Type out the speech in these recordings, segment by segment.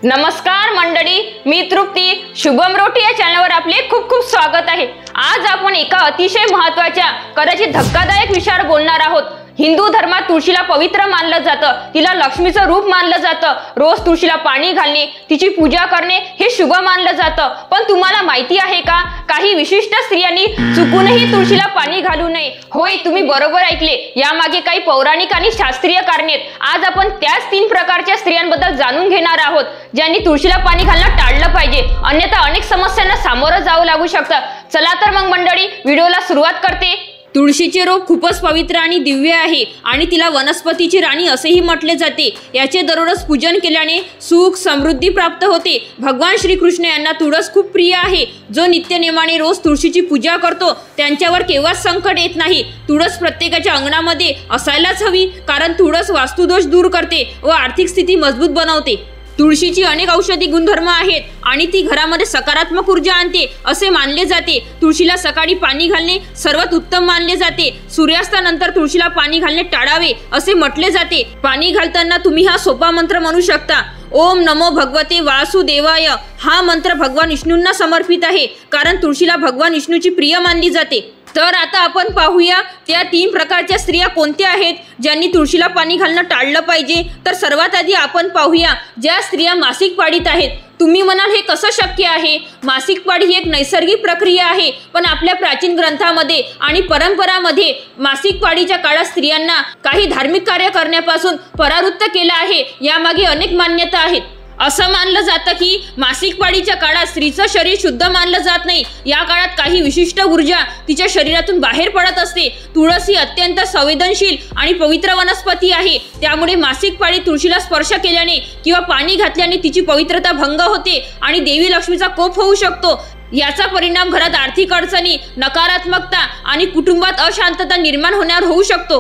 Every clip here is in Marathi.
नमस्कार मंडळी, मी तृप्ती शुभम रोटी या चॅनलवर आपले खूप खूप स्वागत आहे। आज आपण एका अतिशय महत्त्वाच्या कदाचित धक्कादायक विषयावर बोलणार आहोत। हिंदू धर्मात तुळशीला पवित्र मानलं जातं, तिला लक्ष्मीचं रूप मानलं जातं। रोज तुळशीला पाणी घालणे, तिची पूजा करणे हे शुभ मानलं जातं। पण तुम्हाला माहिती आहे का, काही विशिष्ट स्त्रियांनी चुकूनही तुळशीला पाणी घालू नये। होय, तुम्ही बरोबर ऐकले, यामागे काही पौराणिक आणि शास्त्रीय कारणे आहेत। आज आपण त्याच 3 प्रकारच्या स्त्रियांबद्दल जाणून घेणार आहोत, ज्यांनी तुळशीला पाणी घालणं टाळलं पाहिजे, अन्यथा अनेक समस्यांना सामोरं जावं लागू शकतं। चला तर मग मंडळी, व्हिडिओला सुरुवात करते। तुळशीचे रोप खूपच पवित्र आणि दिव्य आहे आणि तिला वनस्पतीची राणी असेही म्हटले जाते। याचे दररोज पूजन केल्याने सुख समृद्धी प्राप्त होते। भगवान श्रीकृष्ण यांना तुळस खूप प्रिय आहे। जो नित्यनेमाने रोज तुळशीची पूजा करतो त्यांच्यावर केव्हाच संकट येत नाही। तुळस प्रत्येकाच्या अंगणामध्ये असायलाच हवी, कारण तुळस वास्तुदोष दूर करते व आर्थिक स्थिती मजबूत बनवते। तुळशीची अनेक औषधी गुणधर्म आहेत आणि ती घरामध्ये सकारात्मक ऊर्जा आणते असे मानले जाते। तुळशीला सकाळी पाणी घालणे सर्वात उत्तम मानले जाते। सूर्यास्तानंतर तुळशीला पाणी घालणे टाळावे असे म्हटले जाते। पाणी घालताना तुम्ही हा सोपा मंत्र म्हणू शकता, ओम नमो भगवते वासुदेवाय। हा मंत्र भगवान विष्णूंना समर्पित आहे, कारण तुळशीला भगवान विष्णूची प्रिय मानली जाते। तर आता आपण पाहूया त्या 3 प्रकारच्या स्त्रिया कोणत्या आहेत ज्यांनी तुळशीला पाणी घालणं टाळलं पाहिजे। तर सर्वात आधी आपण पाहूया ज्या स्त्रिया मासिक पाळीत आहेत। तुम्ही म्हणाल, हे कसं शक्य आहे? मासिक पाळी ही एक नैसर्गिक प्रक्रिया आहे, पण आपल्या प्राचीन ग्रंथामध्ये आणि परंपरामध्ये मासिक पाळीच्या काळात स्त्रियांना काही धार्मिक कार्य करण्यापासून परावृत्त केलं आहे। यामागे अनेक मान्यता आहेत। असं मानलं जातं की मासिक पाळीच्या काळात स्त्रीचं शरीर शुद्ध मानलं जात नाही। या काळात काही विशिष्ट ऊर्जा तिच्या शरीरातून बाहेर पडत असते। तुळस ही अत्यंत संवेदनशील आणि पवित्र वनस्पती आहे, त्यामुळे मासिक पाळी तुळशीला स्पर्श केल्याने किंवा पाणी घातल्याने तिची पवित्रता भंग होते आणि देवी लक्ष्मीचा कोप होऊ शकतो। याचा परिणाम घरात आर्थिक अडचणी, नकारात्मकता आणि कुटुंबात अशांतता निर्माण होण्यावर होऊ शकतो।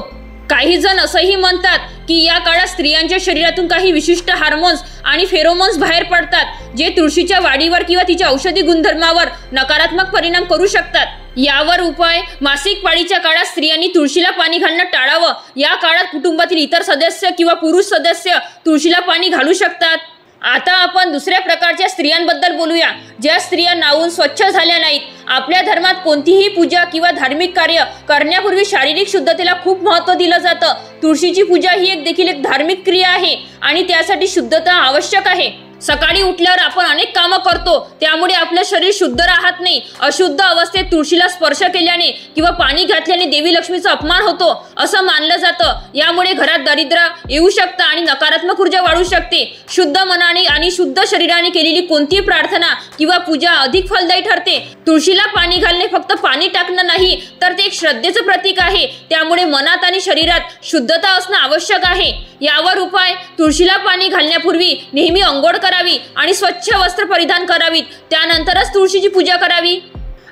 काही जण असंही म्हणतात की या काळात स्त्रियांच्या शरीरातून काही विशिष्ट हार्मोन्स आणि फेरोमोन्स बाहेर पडतात, जे तुळशीच्या वाढीवर किंवा तिच्या औषधी गुणधर्मावर नकारात्मक परिणाम करू शकतात। यावर उपाय, मासिक पाळीच्या काळात स्त्रियांनी तुळशीला पाणी घालणं टाळावं। या काळात कुटुंबातील इतर सदस्य किंवा पुरुष सदस्य तुळशीला पाणी घालू शकतात। आता आपण दुसऱ्या प्रकारच्या स्त्रियांबद्दल बोलूया, ज्या स्त्रिया नाहून स्वच्छ झाल्या नाहीत। आपल्या धर्मात कोणतीही पूजा किंवा धार्मिक कार्य करण्यापूर्वी शारीरिक शुद्धतेला खूप महत्त्व दिलं जातं। तुळशीची पूजा ही देखील एक धार्मिक क्रिया आहे आणि त्यासाठी शुद्धता आवश्यक आहे। सकाळी उठल्यावर आपण अनेक कामं करतो, त्यामुळे आपलं शरीर शुद्ध राहत नाही। अशुद्ध अवस्थेत तुळशीला स्पर्श केल्याने किंवा पाणी घातल्याने देवी लक्ष्मीचा अपमान होतो असं मानलं जातं। यामुळे घरात दारिद्र्य येऊ शकतं आणि नकारात्मक ऊर्जा वाढू शकते। शुद्ध मनाने आणि शुद्ध शरीराने केलेली कोणतीही प्रार्थना किंवा पूजा अधिक फलदायी ठरते। तुळशीला पाणी घालणे फक्त पाणी टाकणं नाही, तर ते एक श्रद्धेचं प्रतीक आहे। त्यामुळे मनात आणि शरीरात शुद्धता असणं आवश्यक आहे। यावर उपाय, तुळशीला पाणी घालण्यापूर्वी नेहमी अंघोळ करावी आणि स्वच्छ वस्त्र परिधान करावीत, त्यानंतरच तुळशीची पूजा करावी।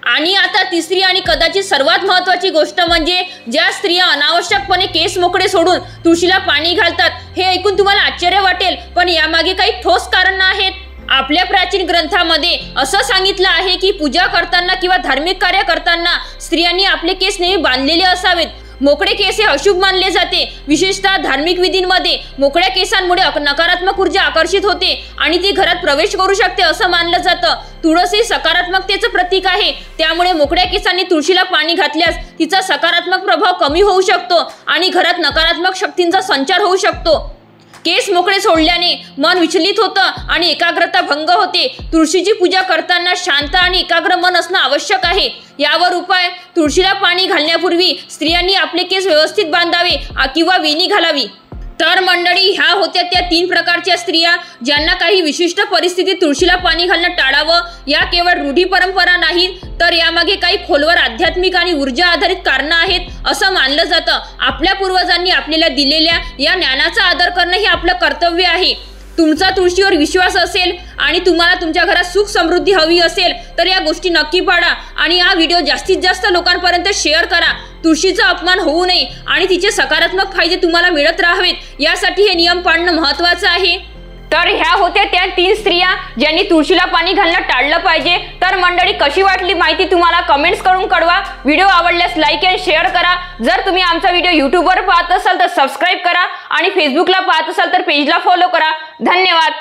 आणि आता तिसरी आणि कदाचित सर्वात महत्त्वाची गोष्ट म्हणजे ज्या स्त्रिया अनावश्यकपणे केस मोकळे सोडून तुळशीला पाणी घालतात। हे ऐकून तुम्हाला आश्चर्य वाटेल, पण यामागे काही ठोस कारणं आहेत। आपल्या प्राचीन ग्रंथामध्ये असं सांगितलं आहे की पूजा करताना किंवा धार्मिक कार्य करताना स्त्रियांनी आपले केस नेहमी बांधलेले असावेत। मोकळे केस हे अशुभ मानले जाते। विशेषतः धार्मिक विधींमध्ये मोकळ्या केसांमुळे नकारात्मक ऊर्जा आकर्षित होते आणि ती घरात प्रवेश करू शकते असं मानलं जातं। तुळस ही सकारात्मकतेचं प्रतीक आहे, त्यामुळे मोकळ्या केसांनी तुळशीला पाणी घातल्यास तिचा सकारात्मक प्रभाव कमी होऊ शकतो आणि घरात नकारात्मक शक्तींचा संचार होऊ शकतो। केस मोकळे सोडल्याने मन विचलित होतं आणि एकाग्रता भंग होते। तुळशीची पूजा करताना शांत आणि एकाग्र मन असणं आवश्यक आहे। यावर उपाय, तुळशीला पाणी घालण्यापूर्वी स्त्रियांनी आपले केस व्यवस्थित बांधावे किंवा वेणी घालावी। तर मंडळी, ह्या होत्या त्या 3 प्रकारच्या स्त्रिया ज्यांना काही विशिष्ट परिस्थितीत तुळशीला पाणी घालणं टाळावं। या केवळ रूढी परंपरा नाहीत, तर यामागे काही खोलवर आध्यात्मिक आणि ऊर्जा आधारित कारणं आहेत असं मानलं जातं। आपल्या पूर्वजांनी आपल्याला दिलेल्या या ज्ञानाचा आदर करणं हे आपलं कर्तव्य आहे। तुमचा तुळशीवर विश्वास असेल आणि तुम्हाला तुमच्या घरात सुख समृद्धी हवी असेल तर या गोष्टी नक्की पाळा आणि हा व्हिडिओ जास्तीत जास्त लोकांपर्यंत शेअर करा। तुळशीचा अपमान होऊ नये आणि तिचे सकारात्मक फायदे तुम्हाला मिळत राहावेत, यासाठी हे नियम पाळणं महत्त्वाचं आहे। तर ह्या होत्या त्या 3 स्त्रिया ज्यांनी तुळशीला पाणी घालणं टाळलं पाहिजे। तर मंडळी, कशी वाटली माहिती तुम्हाला कमेंट्स करून कळवा। व्हिडिओ आवडल्यास लाईक आणि शेअर करा। जर तुम्ही आमचा व्हिडिओ यूट्यूबवर पाहत असाल तर सबस्क्राइब करा आणि फेसबुकला पाहत असाल तर पेजला फॉलो करा। धन्यवाद।